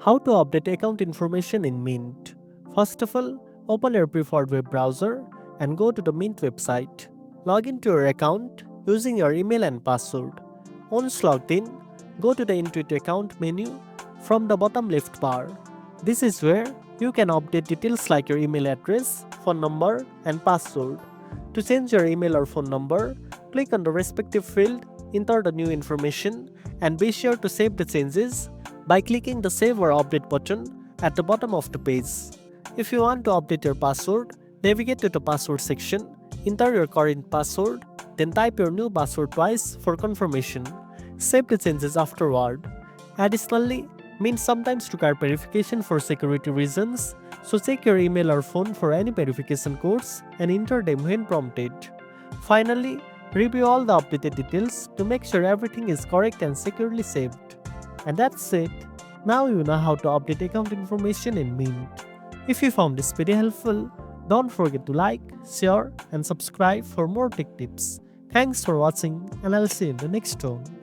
How to update account information in Mint. First of all, open your preferred web browser and go to the Mint website. Log into your account using your email and password. Once logged in, go to the Intuit account menu from the bottom left bar. This is where you can update details like your email address, phone number, and password. To change your email or phone number, click on the respective field, enter the new information, and be sure to save the changes by clicking the Save or Update button at the bottom of the page. If you want to update your password, navigate to the password section, enter your current password, then type your new password twice for confirmation. Save the changes afterward. Additionally, Mint sometimes require verification for security reasons, so check your email or phone for any verification codes and enter them when prompted. Finally, review all the updated details to make sure everything is correct and securely saved. And that's it. Now you know how to update account information in Mint. If you found this video helpful, don't forget to like, share, and subscribe for more tech tips. Thanks for watching, and I'll see you in the next one.